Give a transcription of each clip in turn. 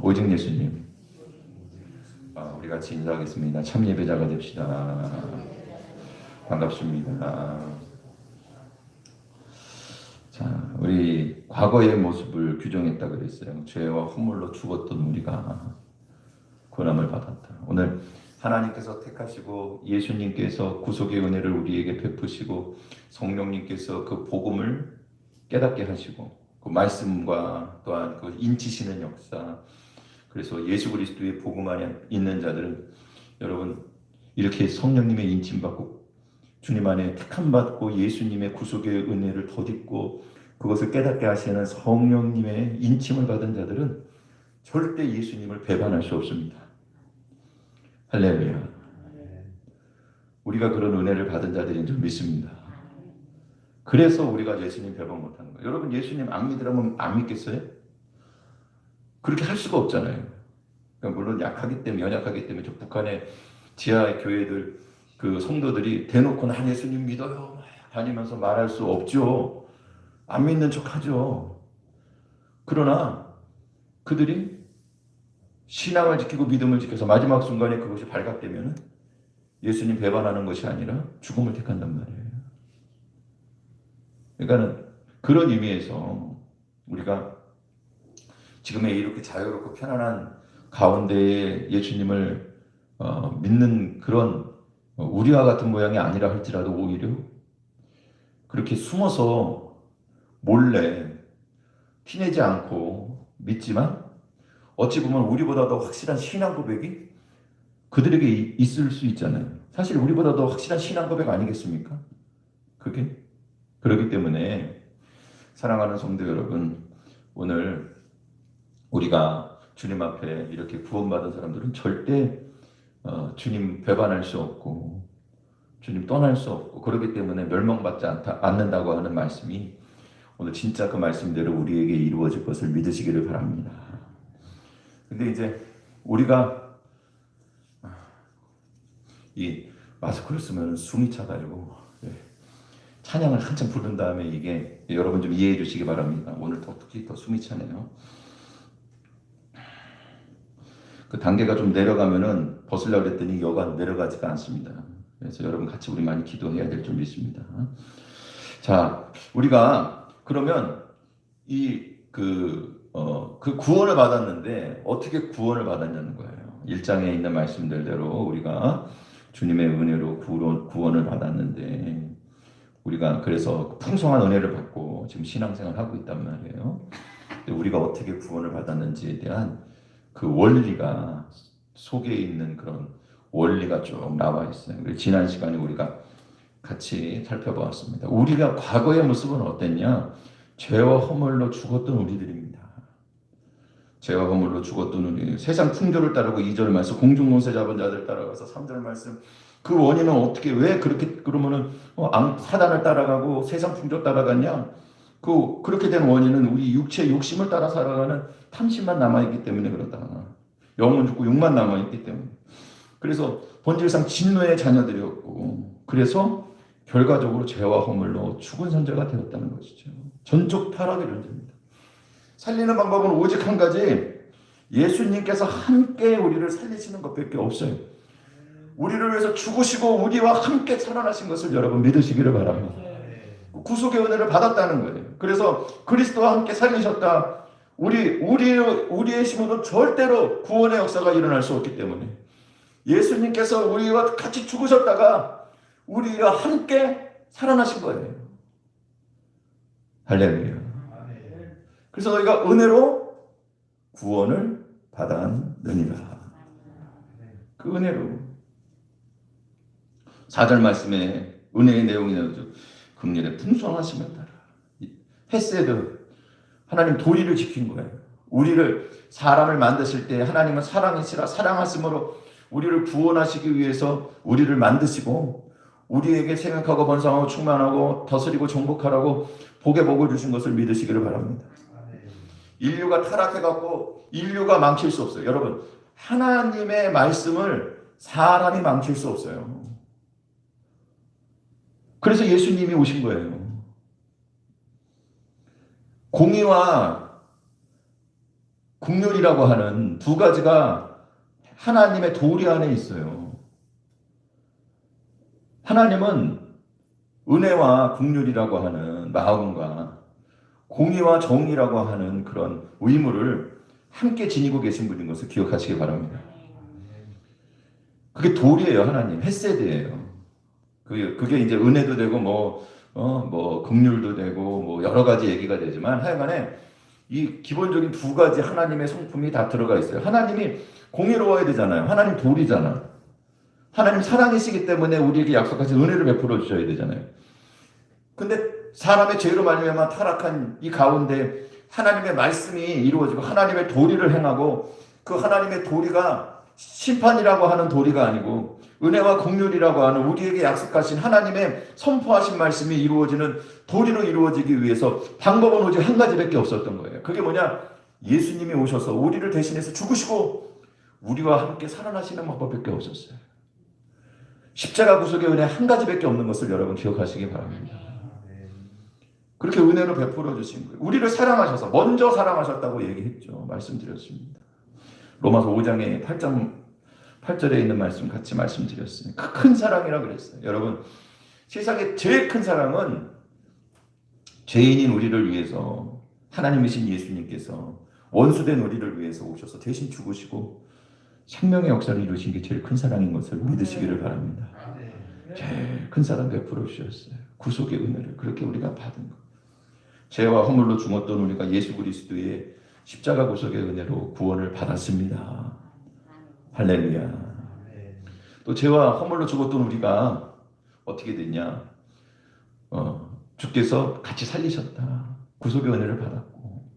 오직 예수님. 우리 같이 인사하겠습니다. 참 예배자가 됩시다. 반갑습니다. 자, 우리 과거의 모습을 규정했다 그랬어요. 죄와 허물로 죽었던 우리가 고난을 받았다. 오늘 하나님께서 택하시고 예수님께서 구속의 은혜를 우리에게 베푸시고 성령님께서 그 복음을 깨닫게 하시고 그 말씀과 또한 그 인치시는 역사, 그래서 예수 그리스도의 복음 안에 있는 자들은 여러분 이렇게 성령님의 인침받고 주님 안에 택함받고 예수님의 구속의 은혜를 덧입고 그것을 깨닫게 하시는 성령님의 인침을 받은 자들은 절대 예수님을 배반할 수 없습니다. 할렐루야. 우리가 그런 은혜를 받은 자들인 줄 믿습니다. 그래서 우리가 예수님 배반 못하는 거예요. 여러분 예수님 안 믿으라면 안 믿겠어요? 그렇게 할 수가 없잖아요. 그러니까 물론 약하기 때문에, 연약하기 때문에 저 북한의 지하 교회들 그 성도들이 대놓고 난 예수님 믿어요 다니면서 말할 수 없죠. 안 믿는 척하죠. 그러나 그들이 신앙을 지키고 믿음을 지켜서 마지막 순간에 그것이 발각되면 예수님 배반하는 것이 아니라 죽음을 택한단 말이에요. 그러니까는 그런 의미에서 우리가 지금의 이렇게 자유롭고 편안한 가운데에 예수님을 믿는 그런 우리와 같은 모양이 아니라 할지라도 오히려 그렇게 숨어서 몰래 티내지 않고 믿지만 어찌 보면 우리보다 더 확실한 신앙 고백이 그들에게 있을 수 있잖아요. 사실 우리보다 더 확실한 신앙 고백 아니겠습니까? 그게 그렇기 때문에 사랑하는 성도 여러분, 오늘 우리가 주님 앞에 이렇게 구원받은 사람들은 절대 주님 배반할 수 없고 주님 떠날 수 없고 그렇기 때문에 멸망받지 않는다고 하는 말씀이 오늘 진짜 그 말씀대로 우리에게 이루어질 것을 믿으시기를 바랍니다. 근데 이제 우리가 이 마스크를 쓰면 숨이 차가지고 찬양을 한참 부른 다음에 이게 여러분 좀 이해해 주시기 바랍니다. 오늘 특히 더 숨이 차네요. 그 단계가 좀 내려가면은 벗으려고 했더니 여간 내려가지가 않습니다. 그래서 여러분 같이 우리 많이 기도해야 될 줄 믿습니다. 자, 우리가 그러면 그 구원을 받았는데 어떻게 구원을 받았냐는 거예요. 1장에 있는 말씀들대로 우리가 주님의 은혜로 구원을 받았는데 우리가 그래서 풍성한 은혜를 받고 지금 신앙생활을 하고 있단 말이에요. 우리가 어떻게 구원을 받았는지에 대한 그 원리가 속에 있는 그런 원리가 쭉 나와 있어요. 지난 시간에 우리가 같이 살펴보았습니다. 우리가 과거의 모습은 어땠냐? 죄와 허물로 죽었던 우리들입니다. 죄와 허물로 죽었던 우리, 세상 풍조를 따르고 2절 말씀, 공중노새 잡은 자들 따라가서 3절 말씀, 그 원인은 어떻게 왜 그렇게 그러면은 사단을 따라가고 세상 풍조 따라갔냐? 그렇게 된 원인은 우리 육체 욕심을 따라 살아가는 탐심만 남아있기 때문에 그렇다. 영은 죽고 육만 남아있기 때문에. 그래서 본질상 진노의 자녀들이었고 그래서 결과적으로 죄와 허물로 죽은 존재가 되었다는 것이죠. 전적 타락의 존재입니다. 살리는 방법은 오직 한 가지, 예수님께서 함께 우리를 살리시는 것밖에 없어요. 우리를 위해서 죽으시고 우리와 함께 살아나신 것을 여러분 믿으시기를 바랍니다. 구속의 은혜를 받았다는 거예요. 그래서 그리스도와 함께 살리셨다. 우리의 힘으로 절대로 구원의 역사가 일어날 수 없기 때문에 예수님께서 우리와 같이 죽으셨다가 우리와 함께 살아나신 거예요. 할렐루야. 그래서 너희가 은혜로 구원을 받았느니라. 그 은혜로 4절 말씀에 은혜의 내용이 나오죠. 긍휼의 풍성하심을 따라 헤세드, 하나님 도리를 지킨 거예요. 우리를 사람을 만드실 때 하나님은 사랑이시라 사랑하심으로 우리를 구원하시기 위해서 우리를 만드시고 우리에게 생각하고 번성하고 충만하고 다스리고 정복하라고 복의 복을 주신 것을 믿으시기를 바랍니다. 인류가 타락해갖고 인류가 망칠 수 없어요. 여러분, 하나님의 말씀을 사람이 망칠 수 없어요. 그래서 예수님이 오신 거예요. 공의와 국률이라고 하는 두 가지가 하나님의 도리 안에 있어요. 하나님은 은혜와 국률이라고 하는 마음과 공의와 정의라고 하는 그런 의무를 함께 지니고 계신 분인 것을 기억하시기 바랍니다. 그게 도리예요. 하나님 헤세드예요. 그게 이제 은혜도 되고 뭐 긍휼도 되고 뭐 여러 가지 얘기가 되지만 하여간에 이 기본적인 두 가지 하나님의 성품이 다 들어가 있어요. 하나님이 공의로워야 되잖아요. 하나님 도리잖아. 하나님 사랑이시기 때문에 우리에게 약속하신 은혜를 베풀어 주셔야 되잖아요. 근데 사람의 죄로 말미암아 타락한 이 가운데 하나님의 말씀이 이루어지고 하나님의 도리를 행하고 그 하나님의 도리가 심판이라고 하는 도리가 아니고 은혜와 긍휼이라고 하는 우리에게 약속하신 하나님의 선포하신 말씀이 이루어지는 도리로 이루어지기 위해서 방법은 오직 한 가지밖에 없었던 거예요. 그게 뭐냐? 예수님이 오셔서 우리를 대신해서 죽으시고 우리와 함께 살아나시는 방법밖에 없었어요. 십자가 구속의 은혜 한 가지밖에 없는 것을 여러분 기억하시기 바랍니다. 그렇게 은혜로 베풀어 주신 거예요. 우리를 사랑하셔서 먼저 사랑하셨다고 얘기했죠. 말씀드렸습니다. 로마서 5장에 8절에 있는 말씀 같이 말씀드렸어요. 큰 사랑이라 그랬어요. 여러분, 세상에 제일 큰 사랑은 죄인인 우리를 위해서 하나님이신 예수님께서 원수된 우리를 위해서 오셔서 대신 죽으시고 생명의 역사를 이루신 게 제일 큰 사랑인 것을 믿으시기를 바랍니다. 제일 큰 사랑 베풀어 주셨어요. 구속의 은혜를 그렇게 우리가 받은 것. 죄와 허물로 죽었던 우리가 예수 그리스도의 십자가 구속의 은혜로 구원을 받았습니다. 할렐루야. 또 죄와 허물로 죽었던 우리가 어떻게 됐냐? 주께서 같이 살리셨다. 구속의 은혜를 받았고,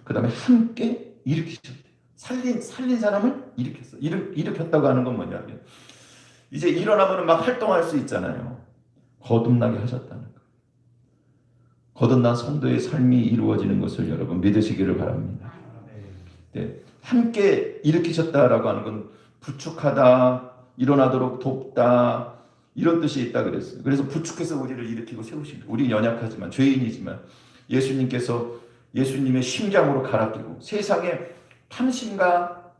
그 다음에 함께 일으키셨대요. 살린 사람을 일으켰어. 일으켰다고 하는 건 뭐냐면 이제 일어나면 막 활동할 수 있잖아요. 거듭나게 하셨다는 거예요. 거듭난 성도의 삶이 이루어지는 것을 여러분 믿으시기를 바랍니다. 네, 함께 일으키셨다라고 하는 건 부축하다, 일어나도록 돕다 이런 뜻이 있다 그랬어요. 그래서 부축해서 우리를 일으키고 세우신 거예요. 우리 연약하지만 죄인이지만 예수님께서 예수님의 심장으로 갈아끼고 세상에 탐심과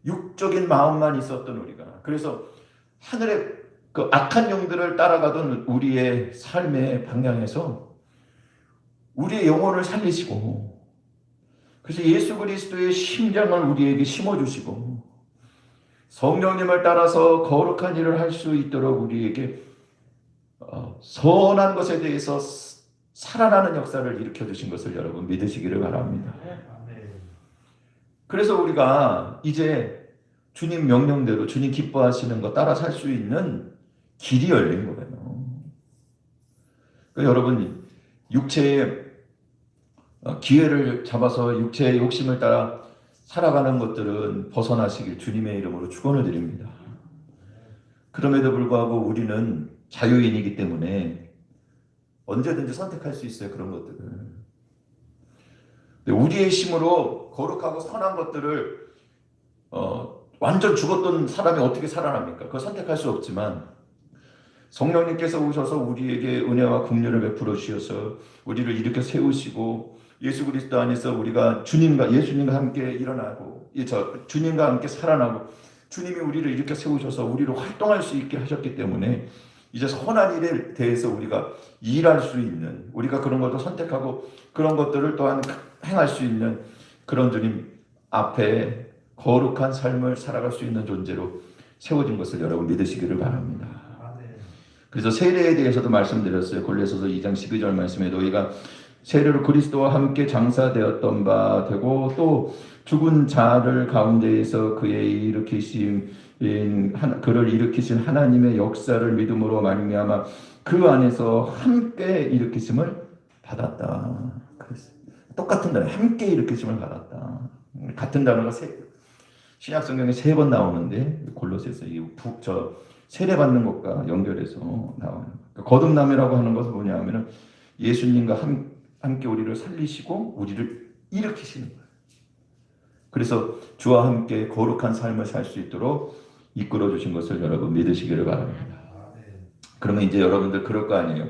육적인 마음만 있었던 우리가 그래서 하늘의 그 악한 영들을 따라가던 우리의 삶의 방향에서 우리의 영혼을 살리시고 그래서 예수 그리스도의 심장을 우리에게 심어주시고 성령님을 따라서 거룩한 일을 할 수 있도록 우리에게 선한 것에 대해서 살아나는 역사를 일으켜주신 것을 여러분 믿으시기를 바랍니다. 그래서 우리가 이제 주님 명령대로 주님 기뻐하시는 거 따라 살 수 있는 길이 열린 거예요. 그러니까 여러분 육체의 기회를 잡아서 육체의 욕심을 따라 살아가는 것들은 벗어나시길 주님의 이름으로 축원을 드립니다. 그럼에도 불구하고 우리는 자유인이기 때문에 언제든지 선택할 수 있어요. 그런 것들을. 우리의 힘으로 거룩하고 선한 것들을 완전 죽었던 사람이 어떻게 살아납니까? 그걸 선택할 수 없지만 성령님께서 오셔서 우리에게 은혜와 긍휼을 베풀어 주셔서 우리를 일으켜 세우시고 예수 그리스도 안에서 우리가 예수님과 함께 일어나고 주님과 함께 살아나고 주님이 우리를 일으켜 세우셔서 우리를 활동할 수 있게 하셨기 때문에 이제 선한 일에 대해서 우리가 일할 수 있는 우리가 그런 것도 선택하고 그런 것들을 또한 행할 수 있는 그런 주님 앞에 거룩한 삶을 살아갈 수 있는 존재로 세워진 것을 여러분 믿으시기를 바랍니다. 그래서 세례에 대해서도 말씀드렸어요. 골로새서 2장 12절 말씀에 너희가 세례로 그리스도와 함께 장사되었던 바 되고 또 죽은 자를 가운데에서 그를 일으키신 하나님의 역사를 믿음으로 말미암아 그 안에서 함께 일으키심을 받았다. 그랬어요. 똑같은 단어, 함께 일으키심을 받았다. 같은 단어가 신약 성경에 3번 나오는데 골로새서 세례 받는 것과 연결해서 나와요. 거듭남이라고 하는 것은 뭐냐면은 예수님과 함께 우리를 살리시고 우리를 일으키시는 거예요. 그래서 주와 함께 거룩한 삶을 살 수 있도록 이끌어 주신 것을 여러분 믿으시기를 바랍니다. 그러면 이제 여러분들 그럴 거 아니에요.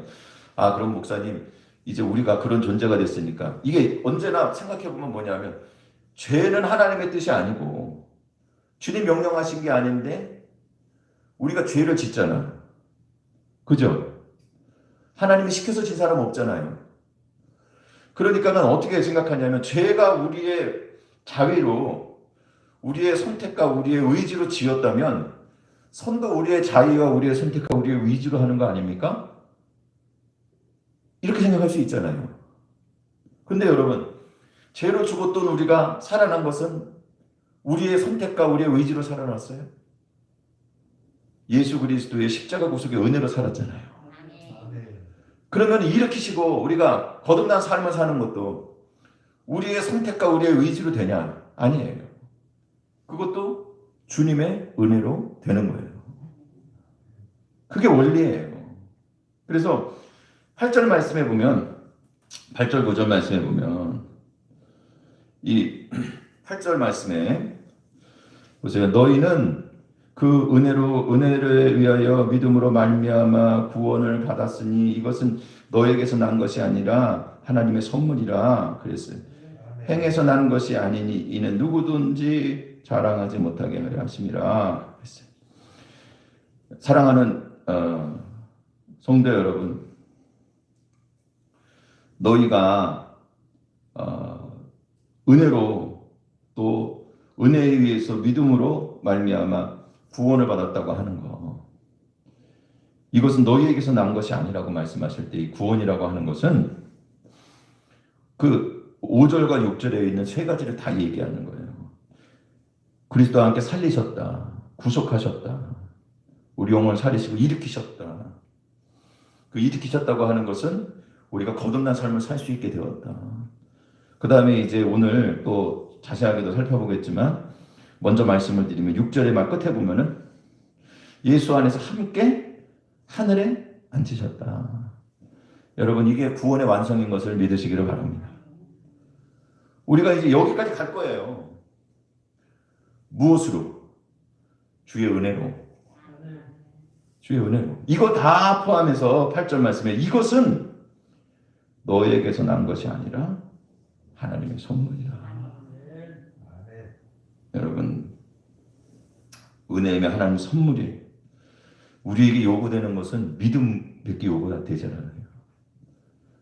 그럼 목사님 이제 우리가 그런 존재가 됐으니까 이게 언제나 생각해 보면 뭐냐면 죄는 하나님의 뜻이 아니고 주님 명령하신 게 아닌데 우리가 죄를 짓잖아. 그죠? 하나님이 시켜서 진 사람 없잖아요. 그러니까는 어떻게 생각하냐면 죄가 우리의 자위로 우리의 선택과 우리의 의지로 지었다면 선도 우리의 자의와 우리의 선택과 우리의 의지로 하는 거 아닙니까? 이렇게 생각할 수 있잖아요. 근데 여러분, 죄로 죽었던 우리가 살아난 것은 우리의 선택과 우리의 의지로 살아났어요. 예수 그리스도의 십자가 구속의 은혜로 살았잖아요. 그러면 일으키시고 우리가 거듭난 삶을 사는 것도 우리의 선택과 우리의 의지로 되냐? 아니에요. 그것도 주님의 은혜로 되는 거예요. 그게 원리예요. 그래서 8절 말씀에 보면 8절 9절 말씀에 보면 이 8절 말씀에 보세요. 너희는 그 은혜를 위하여 믿음으로 말미암아 구원을 받았으니 이것은 너에게서 난 것이 아니라 하나님의 선물이라 그랬어요. 행해서 난 것이 아니니 이는 누구든지 자랑하지 못하게 하려 하심이라 그랬어요. 사랑하는 성도 여러분, 너희가 은혜로 또 은혜에 의해서 믿음으로 말미암아 구원을 받았다고 하는 거, 이것은 너희에게서 난 것이 아니라고 말씀하실 때 이 구원이라고 하는 것은 그 5절과 6절에 있는 세 가지를 다 얘기하는 거예요. 그리스도와 함께 살리셨다, 구속하셨다, 우리 영혼을 살리시고 일으키셨다. 그 일으키셨다고 하는 것은 우리가 거듭난 삶을 살 수 있게 되었다. 그 다음에 이제 오늘 또 자세하게도 살펴보겠지만 먼저 말씀을 드리면 6절의 말 끝에 보면은 예수 안에서 함께 하늘에 앉으셨다. 여러분, 이게 구원의 완성인 것을 믿으시기를 바랍니다. 우리가 이제 여기까지 갈 거예요. 무엇으로? 주의 은혜로. 주의 은혜로. 이거 다 포함해서 8절 말씀에 이것은 너에게서 난 것이 아니라 하나님의 선물이라. 여러분, 은혜이며 하나님의 선물이 우리에게 요구되는 것은 믿음밖에 요구가 되지 않아요.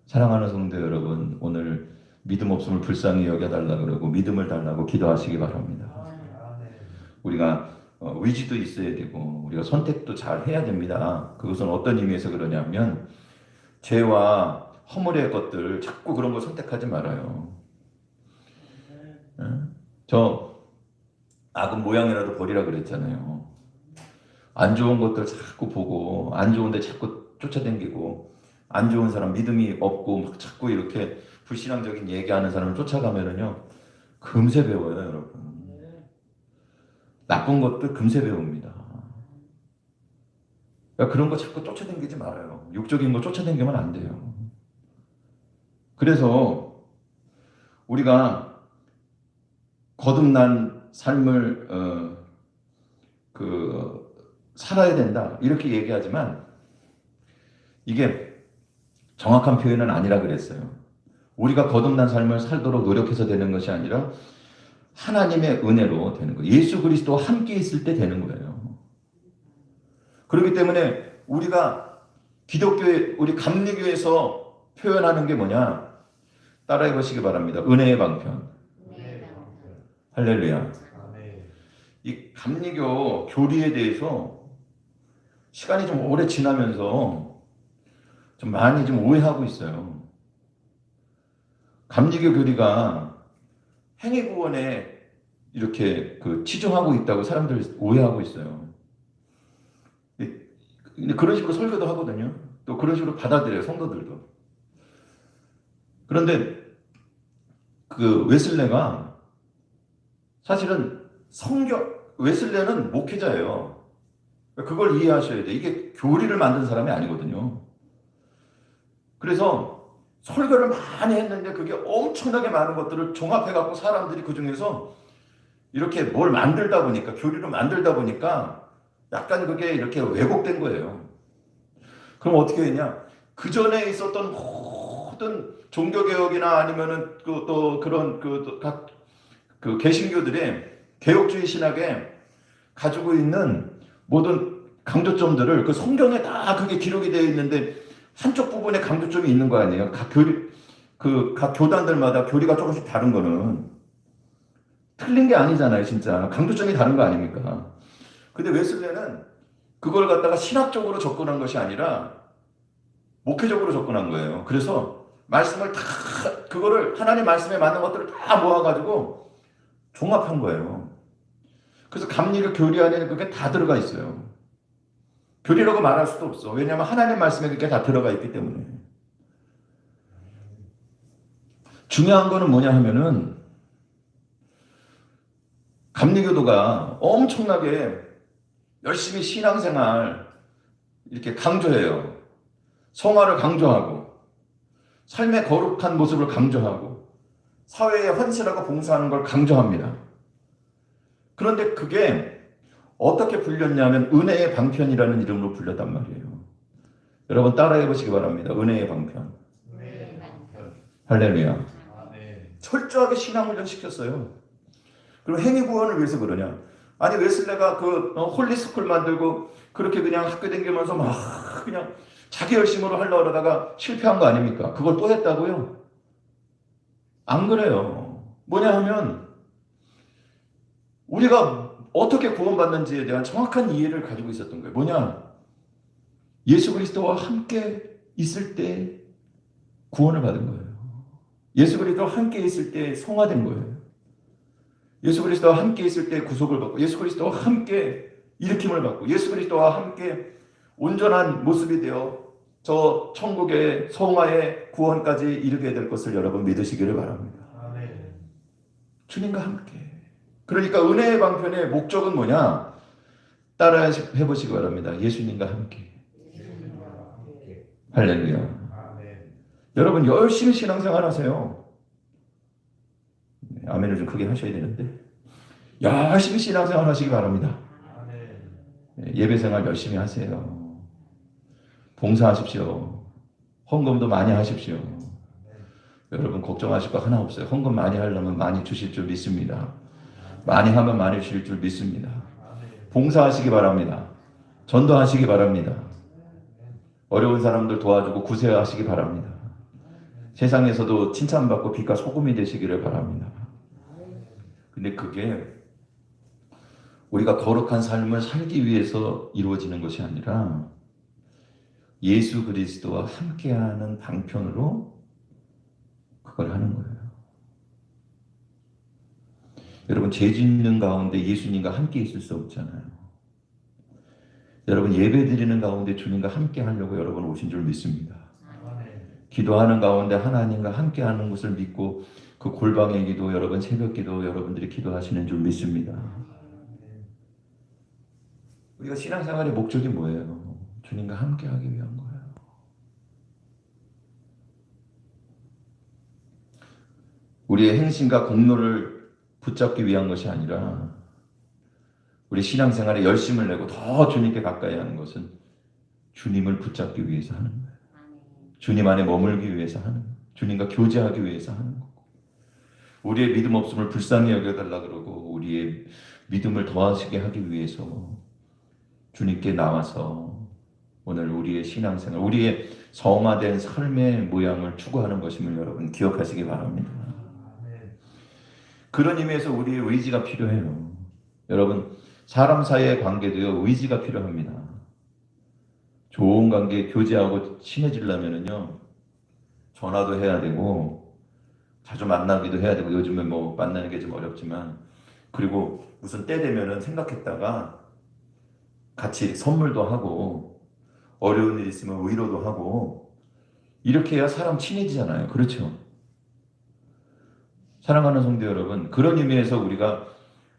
사랑하는 성도 여러분, 오늘 믿음 없음을 불쌍히 여겨달라고 그러고 믿음을 달라고 기도하시기 바랍니다. 우리가 의지도 있어야 되고 우리가 선택도 잘 해야 됩니다. 그것은 어떤 의미에서 그러냐면 죄와 허물의 것들 자꾸 그런 걸 선택하지 말아요. 저 악은 모양이라도 버리라 그랬잖아요. 안 좋은 것들 자꾸 보고 안 좋은데 자꾸 쫓아다니고 안 좋은 사람 믿음이 없고 막 자꾸 이렇게 불신앙적인 얘기하는 사람을 쫓아가면은요 금세 배워요, 여러분. 나쁜 것도 금세 배웁니다. 그러니까 그런 거 자꾸 쫓아다니지 말아요. 육적인 거 쫓아다니면 안 돼요. 그래서 우리가 거듭난 삶을 살아야 된다 이렇게 얘기하지만 이게 정확한 표현은 아니라 그랬어요. 우리가 거듭난 삶을 살도록 노력해서 되는 것이 아니라 하나님의 은혜로 되는 거예요. 예수 그리스도와 함께 있을 때 되는 거예요. 그렇기 때문에 우리가 기독교의 우리 감리교에서 표현하는 게 뭐냐? 따라해 보시기 바랍니다. 은혜의 방편. 할렐루야. 이 감리교 교리에 대해서 시간이 좀 오래 지나면서 좀 많이 좀 오해하고 있어요. 감리교 교리가 행위구원에 이렇게 치중하고 있다고 사람들 오해하고 있어요. 근데 그런 식으로 설교도 하거든요. 또 그런 식으로 받아들여요, 성도들도. 그런데 웨슬레가 사실은 웨슬레는 목회자예요. 그걸 이해하셔야 돼. 이게 교리를 만든 사람이 아니거든요. 그래서 설교를 많이 했는데 그게 엄청나게 많은 것들을 종합해갖고 사람들이 그 중에서 이렇게 뭘 만들다 보니까, 교리를 만들다 보니까 약간 그게 이렇게 왜곡된 거예요. 그럼 어떻게 했냐? 그 전에 있었던 모든 종교개혁이나 아니면은 또 그런 각 그 개신교들의 개혁주의 신학에 가지고 있는 모든 강조점들을 그 성경에 다 그게 기록이 되어 있는데 한쪽 부분에 강조점이 있는 거 아니에요. 각 교단들마다 교리가 조금씩 다른 거는 틀린 게 아니잖아요, 진짜. 강조점이 다른 거 아닙니까? 근데 웨슬레는 그걸 갖다가 신학적으로 접근한 것이 아니라 목회적으로 접근한 거예요. 그래서 말씀을 다, 그거를 하나님 말씀에 맞는 것들을 다 모아가지고 종합한 거예요. 그래서 감리교 교리 안에는 그게 다 들어가 있어요. 교리라고 말할 수도 없어. 왜냐하면 하나님 말씀에 그게 다 들어가 있기 때문에. 중요한 거는 뭐냐 하면은 감리교도가 엄청나게 열심히 신앙생활 이렇게 강조해요. 성화를 강조하고 삶의 거룩한 모습을 강조하고 사회에 헌신하고 봉사하는 걸 강조합니다. 그런데 그게 어떻게 불렸냐면 은혜의 방편이라는 이름으로 불렸단 말이에요. 여러분 따라해 보시기 바랍니다. 은혜의 방편. 할렐루야. 철저하게 신앙훈련 시켰어요. 그리고 행위 구원을 위해서 그러냐? 아니 웨슬레가 그 홀리스쿨 만들고 그렇게 그냥 학교 다니면서 막 그냥 자기 열심으로 하려고 그러다가 실패한 거 아닙니까? 그걸 또 했다고요? 안 그래요. 뭐냐 하면 우리가 어떻게 구원받는지에 대한 정확한 이해를 가지고 있었던 거예요. 뭐냐? 예수 그리스도와 함께 있을 때 구원을 받은 거예요. 예수 그리스도와 함께 있을 때 성화된 거예요. 예수 그리스도와 함께 있을 때 구속을 받고 예수 그리스도와 함께 일으킴을 받고 예수 그리스도와 함께 온전한 모습이 되어 저 천국의 성화의 구원까지 이르게 될 것을 여러분 믿으시기를 바랍니다. 아멘. 주님과 함께. 그러니까 은혜의 방편의 목적은 뭐냐? 따라 해보시기 바랍니다. 예수님과 함께. 할렐루야. 아멘. 여러분 열심히 신앙생활 하세요. 아멘을 좀 크게 하셔야 되는데 열심히 신앙생활 하시기 바랍니다. 아멘. 예배생활 열심히 하세요. 봉사하십시오. 헌금도 많이 하십시오. 여러분 걱정하실 거 하나 없어요. 헌금 많이 하려면 많이 주실 줄 믿습니다. 많이 하면 많이 주실 줄 믿습니다. 봉사하시기 바랍니다. 전도하시기 바랍니다. 어려운 사람들 도와주고 구제하시기 바랍니다. 세상에서도 칭찬받고 빛과 소금이 되시기를 바랍니다. 근데 그게 우리가 거룩한 삶을 살기 위해서 이루어지는 것이 아니라 예수 그리스도와 함께하는 방편으로 그걸 하는 거예요. 여러분 죄 짓는 가운데 예수님과 함께 있을 수 없잖아요. 여러분 예배 드리는 가운데 주님과 함께 하려고 여러분 오신 줄 믿습니다. 기도하는 가운데 하나님과 함께 하는 것을 믿고 그 골방의 기도 여러분 새벽 기도 여러분들이 기도하시는 줄 믿습니다. 우리가 신앙생활의 목적이 뭐예요? 주님과 함께 하기 위한 거예요. 우리의 행신과 공로를 붙잡기 위한 것이 아니라 우리 신앙생활에 열심을 내고 더 주님께 가까이 하는 것은 주님을 붙잡기 위해서 하는 거예요. 주님 안에 머물기 위해서 하는 거예요. 주님과 교제하기 위해서 하는 거고 우리의 믿음 없음을 불쌍히 여겨달라 그러고 우리의 믿음을 더하시게 하기 위해서 주님께 나와서 오늘 우리의 신앙생활, 우리의 성화된 삶의 모양을 추구하는 것임을 여러분 기억하시기 바랍니다. 그런 의미에서 우리의 의지가 필요해요. 여러분 사람 사이의 관계도요 의지가 필요합니다. 좋은 관계 교제하고 친해지려면은요 전화도 해야 되고 자주 만나기도 해야 되고 요즘은 뭐 만나는 게 좀 어렵지만 그리고 무슨 때 되면은 생각했다가 같이 선물도 하고 어려운 일 있으면 위로도 하고 이렇게 해야 사람 친해지잖아요. 그렇죠? 사랑하는 성도 여러분 그런 의미에서 우리가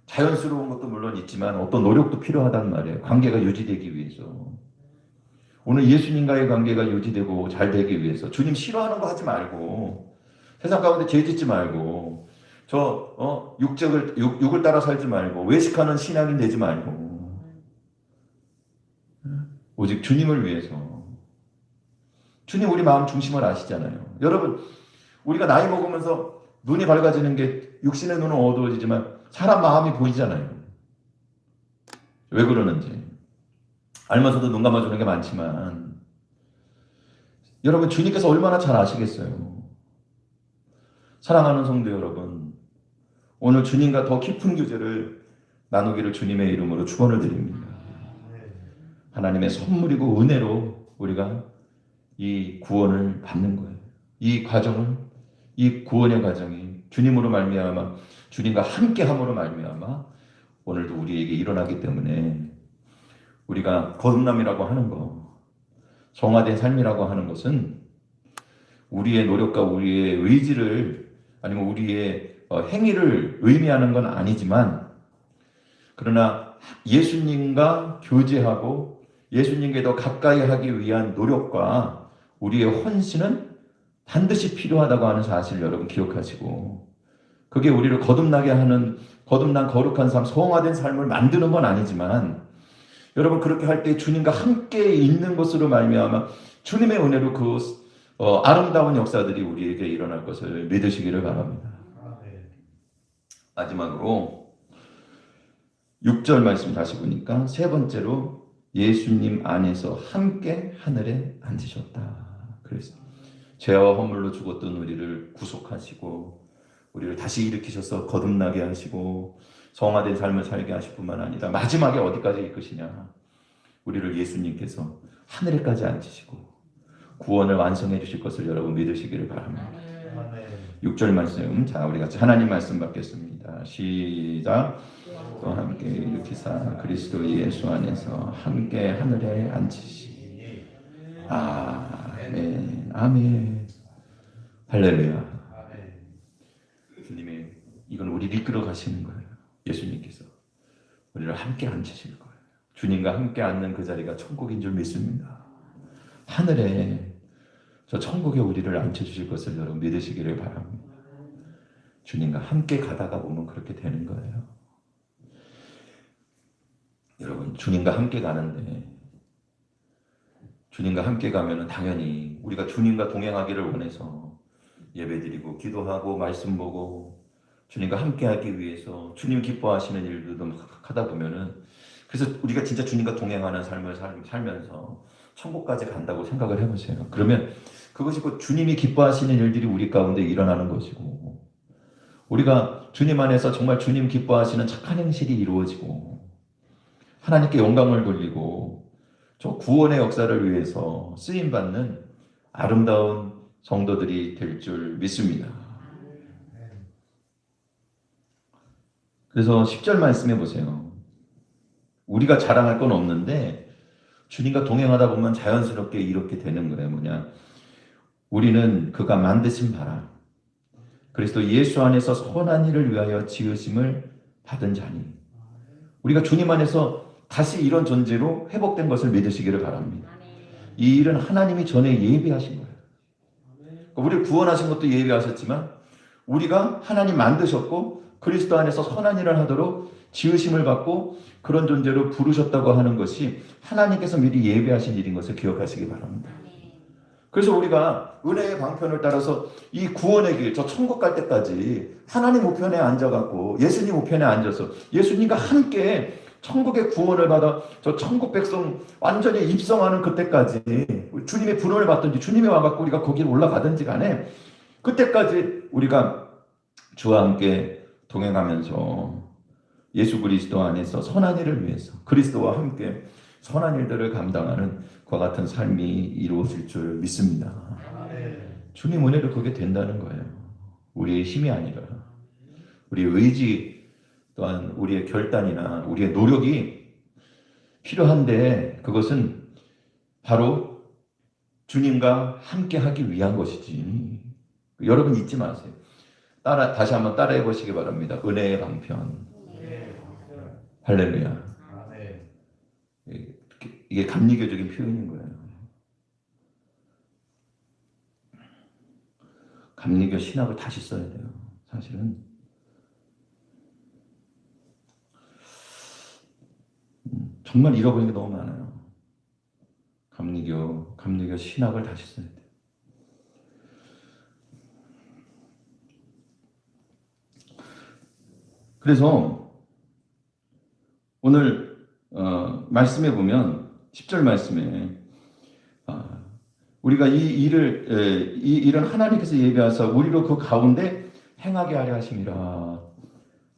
자연스러운 것도 물론 있지만 어떤 노력도 필요하단 말이에요. 관계가 유지되기 위해서. 오늘 예수님과의 관계가 유지되고 잘 되기 위해서 주님 싫어하는 거 하지 말고 세상 가운데 죄 짓지 말고 육을 따라 살지 말고 외식하는 신앙인 되지 말고 오직 주님을 위해서 주님 우리 마음 중심을 아시잖아요. 여러분 우리가 나이 먹으면서 눈이 밝아지는 게 육신의 눈은 어두워지지만 사람 마음이 보이잖아요. 왜 그러는지. 알면서도 눈 감아주는 게 많지만 여러분 주님께서 얼마나 잘 아시겠어요. 사랑하는 성도 여러분, 오늘 주님과 더 깊은 교제를 나누기를 주님의 이름으로 축원을 드립니다. 하나님의 선물이고 은혜로 우리가 이 구원을 받는 거예요. 이 과정을, 이 구원의 과정이 주님으로 말미암아, 주님과 함께함으로 말미암아 오늘도 우리에게 일어나기 때문에 우리가 거듭남이라고 하는 거, 정화된 삶이라고 하는 것은 우리의 노력과 우리의 의지를 아니면 우리의 행위를 의미하는 건 아니지만, 그러나 예수님과 교제하고 예수님께 더 가까이 하기 위한 노력과 우리의 헌신은 반드시 필요하다고 하는 사실을 여러분 기억하시고, 그게 우리를 거듭나게 하는 거듭난 거룩한 삶, 성화된 삶을 만드는 건 아니지만, 여러분 그렇게 할 때 주님과 함께 있는 것으로 말미암아 주님의 은혜로 그 아름다운 역사들이 우리에게 일어날 것을 믿으시기를 바랍니다. 마지막으로 6절 말씀 다시 보니까 세 번째로 예수님 안에서 함께 하늘에 앉으셨다. 그래서 죄와 허물로 죽었던 우리를 구속하시고 우리를 다시 일으키셔서 거듭나게 하시고 성화된 삶을 살게 하실 뿐만 아니라 마지막에 어디까지 이끄시냐, 우리를 예수님께서 하늘에까지 앉히시고 구원을 완성해 주실 것을 여러분 믿으시기를 바랍니다. 6절 말씀, 자 우리 같이 하나님 말씀 받겠습니다. 시작. 또 함께 일으키사 그리스도 예수 안에서 함께 하늘에 앉히시. 아멘. 아멘. 할렐루야. 주님의 이건 우리를 이끌어 가시는 거예요. 예수님께서 우리를 함께 앉히실 거예요. 주님과 함께 앉는 그 자리가 천국인 줄 믿습니다. 하늘에 저 천국에 우리를 앉혀주실 것을 여러분 믿으시기를 바랍니다. 주님과 함께 가다가 보면 그렇게 되는 거예요. 여러분 주님과 함께 가는데, 주님과 함께 가면은 당연히 우리가 주님과 동행하기를 원해서 예배드리고 기도하고 말씀 보고 주님과 함께하기 위해서 주님 기뻐하시는 일들도 막 하다 보면은, 그래서 우리가 진짜 주님과 동행하는 삶을 살면서 천국까지 간다고 생각을 해보세요. 그러면 그것이 곧 주님이 기뻐하시는 일들이 우리 가운데 일어나는 것이고, 우리가 주님 안에서 정말 주님 기뻐하시는 착한 행실이 이루어지고 하나님께 영광을 돌리고 저 구원의 역사를 위해서 쓰임받는 아름다운 성도들이 될 줄 믿습니다. 그래서 10절 말씀해 보세요. 우리가 자랑할 건 없는데 주님과 동행하다 보면 자연스럽게 이렇게 되는 거예요. 뭐냐? 우리는 그가 만드신 바라 그리스도 예수 안에서 선한 일을 위하여 지으심을 받은 자니, 우리가 주님 안에서 다시 이런 존재로 회복된 것을 믿으시기를 바랍니다. 이 일은 하나님이 전에 예비하신 거예요. 우리를 구원하신 것도 예비하셨지만 우리가 하나님 만드셨고 그리스도 안에서 선한 일을 하도록 지으심을 받고 그런 존재로 부르셨다고 하는 것이 하나님께서 미리 예비하신 일인 것을 기억하시기 바랍니다. 그래서 우리가 은혜의 방편을 따라서 이 구원의 길, 저 천국 갈 때까지 하나님 우편에 앉아갖고 예수님 우편에 앉아서 예수님과 함께 천국의 구원을 받아 저 천국 백성 완전히 입성하는 그때까지, 주님의 부름을 받든지 주님이 와갖고 우리가 거기에 올라가든지 간에 그때까지 우리가 주와 함께 동행하면서 예수 그리스도 안에서 선한 일을 위해서 그리스도와 함께 선한 일들을 감당하는 그와 같은 삶이 이루어질 줄 믿습니다. 주님 은혜로 그게 된다는 거예요. 우리의 힘이 아니라 우리의 의지 또한 우리의 결단이나 우리의 노력이 필요한데, 그것은 바로 주님과 함께 하기 위한 것이지. 여러분 잊지 마세요. 다시 한번 따라해 보시기 바랍니다. 은혜의 방편. 할렐루야. 이게 감리교적인 표현인 거예요. 감리교 신학을 다시 써야 돼요. 사실은 정말 잃어버린 게 너무 많아요. 감리교 신학을 다시 써야 돼요. 그래서 오늘 말씀해 보면 10절 말씀에 우리가 이 일은 하나님께서 예비하사 우리로 그 가운데 행하게 하려 하심이라.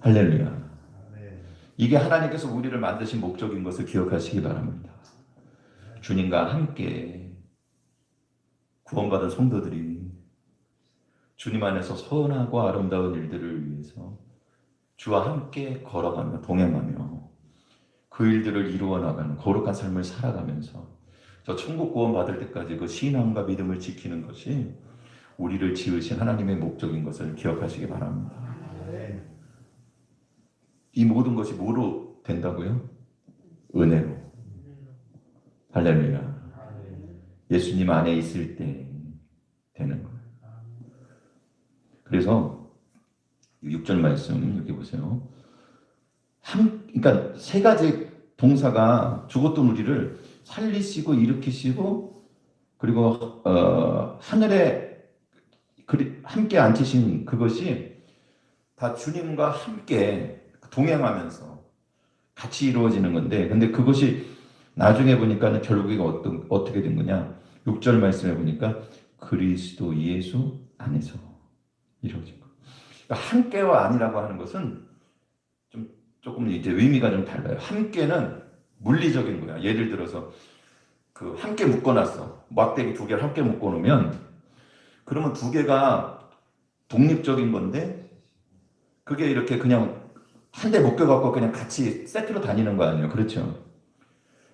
할렐루야. 이게 하나님께서 우리를 만드신 목적인 것을 기억하시기 바랍니다. 주님과 함께 구원받은 성도들이 주님 안에서 선하고 아름다운 일들을 위해서 주와 함께 걸어가며 동행하며 그 일들을 이루어 나가는 거룩한 삶을 살아가면서 저 천국 구원 받을 때까지 그 신앙과 믿음을 지키는 것이 우리를 지으신 하나님의 목적인 것을 기억하시기 바랍니다. 이 모든 것이 뭐로 된다고요? 은혜로. 할렐루야. 예수님 안에 있을 때 되는 거예요. 그래서 6절 말씀 여기 보세요. 그러니까 세 가지 동사가 죽었던 우리를 살리시고 일으키시고 그리고 하늘에 함께 앉히신 그것이 다 주님과 함께 동행하면서 같이 이루어지는 건데, 근데 그것이 나중에 보니까는 결국에 어떻게 된 거냐? 6절 말씀에 보니까 그리스도 예수 안에서 이루어진 거. 그러니까 함께와 아니라고 하는 것은 조금 이제 의미가 좀 달라요. 함께는 물리적인 거야. 예를 들어서 그 함께 묶어놨어. 막대기 두 개를 함께 묶어놓으면 그러면 두 개가 독립적인 건데 그게 이렇게 그냥 한 대 묶여갖고 그냥 같이 세트로 다니는 거 아니에요. 그렇죠?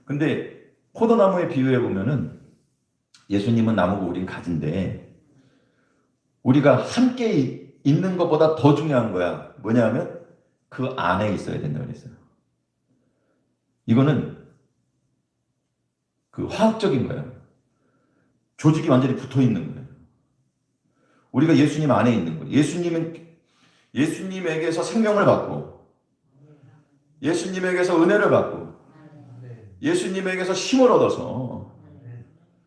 근데 포도나무에 비유해 보면은 예수님은 나무고 우린 가지인데 우리가 함께 있는 것보다 더 중요한 거야. 뭐냐면 그 안에 있어야 된다고 그랬어요. 이거는 그 화학적인 거야. 조직이 완전히 붙어 있는 거예요. 우리가 예수님 안에 있는 거예요. 예수님에게서 생명을 받고, 예수님에게서 은혜를 받고, 예수님에게서 힘을 얻어서,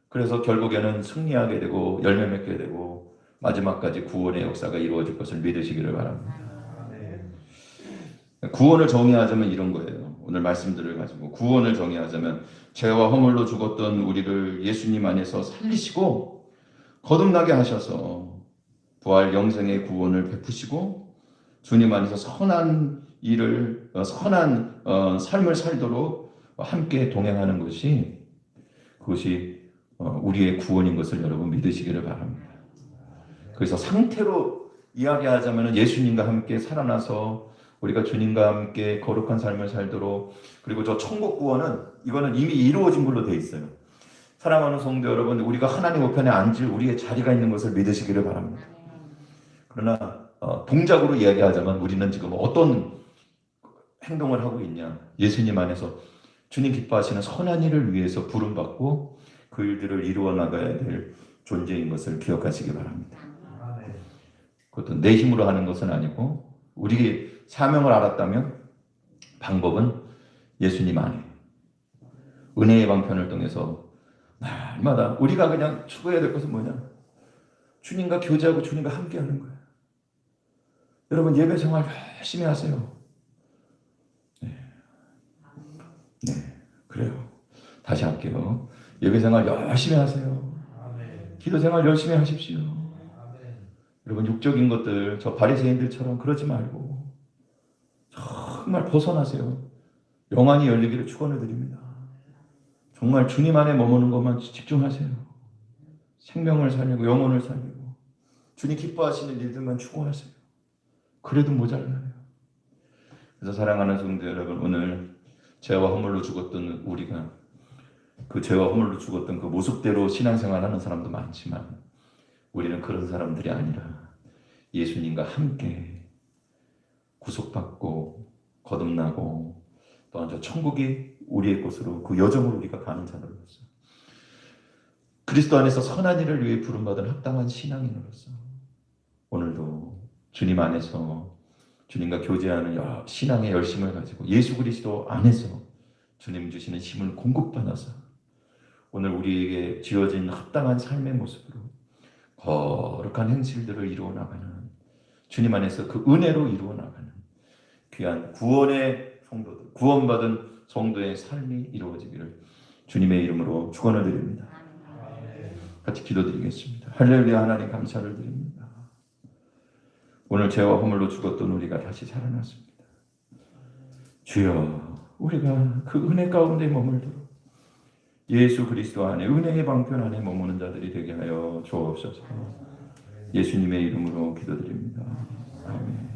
그래서 결국에는 승리하게 되고, 열매 맺게 되고, 마지막까지 구원의 역사가 이루어질 것을 믿으시기를 바랍니다. 구원을 정의하자면 이런 거예요. 오늘 말씀들을 가지고 구원을 정의하자면 죄와 허물로 죽었던 우리를 예수님 안에서 살리시고 거듭나게 하셔서 부활 영생의 구원을 베푸시고 주님 안에서 선한 일을 선한 삶을 살도록 함께 동행하는 것이 그것이 우리의 구원인 것을 여러분 믿으시기를 바랍니다. 그래서 상태로 이야기하자면 예수님과 함께 살아나서 우리가 주님과 함께 거룩한 삶을 살도록, 그리고 저 천국 구원은 이거는 이미 이루어진 걸로 돼 있어요. 사랑하는 성도 여러분, 우리가 하나님 우편에 앉을 우리의 자리가 있는 것을 믿으시기를 바랍니다. 그러나 동작으로 이야기하자면 우리는 지금 어떤 행동을 하고 있냐? 예수님 안에서 주님 기뻐하시는 선한 일을 위해서 부름받고 그 일들을 이루어 나가야 될 존재인 것을 기억하시기 바랍니다. 그것도 내 힘으로 하는 것은 아니고 우리의 사명을 알았다면 방법은 예수님 안에 은혜의 방편을 통해서 날마다 우리가 그냥 추구해야 될 것은 뭐냐? 주님과 교제하고 주님과 함께하는 거예요. 여러분 예배 생활 열심히 하세요. 네, 그래요. 다시 할게요. 예배 생활 열심히 하세요. 기도 생활 열심히 하십시오. 여러분 육적인 것들 저 바리새인들처럼 그러지 말고 정말 벗어나세요. 영안이 열리기를 축원을 드립니다. 정말 주님 안에 머무는 것만 집중하세요. 생명을 살리고 영혼을 살리고 주님 기뻐하시는 일들만 추구하세요. 그래도 모자라요. 그래서 사랑하는 성도 여러분, 오늘 죄와 허물로 죽었던 우리가 그 죄와 허물로 죽었던 그 모습대로 신앙생활하는 사람도 많지만 우리는 그런 사람들이 아니라 예수님과 함께 구속받고 거듭나고 또한 저 천국이 우리의 것으로 그 여정을 우리가 가는 자들로서 그리스도 안에서 선한 일을 위해 부름받은 합당한 신앙인으로서 오늘도 주님 안에서 주님과 교제하는 신앙의 열심을 가지고 예수 그리스도 안에서 주님 주시는 힘을 공급받아서 오늘 우리에게 지어진 합당한 삶의 모습으로 거룩한 행실들을 이루어 나가는 주님 안에서 그 은혜로 이루어 나가는 귀한 구원의 성도들, 구원받은 성도의 삶이 이루어지기를 주님의 이름으로 축원을 드립니다. 같이 기도드리겠습니다. 할렐루야. 하나님 감사를 드립니다. 오늘 죄와 허물로 죽었던 우리가 다시 살아났습니다. 주여, 우리가 그 은혜 가운데 머물도록 예수 그리스도 안에 은혜의 방편 안에 머무는 자들이 되게 하여 주옵소서. 예수님의 이름으로 기도드립니다. 아멘.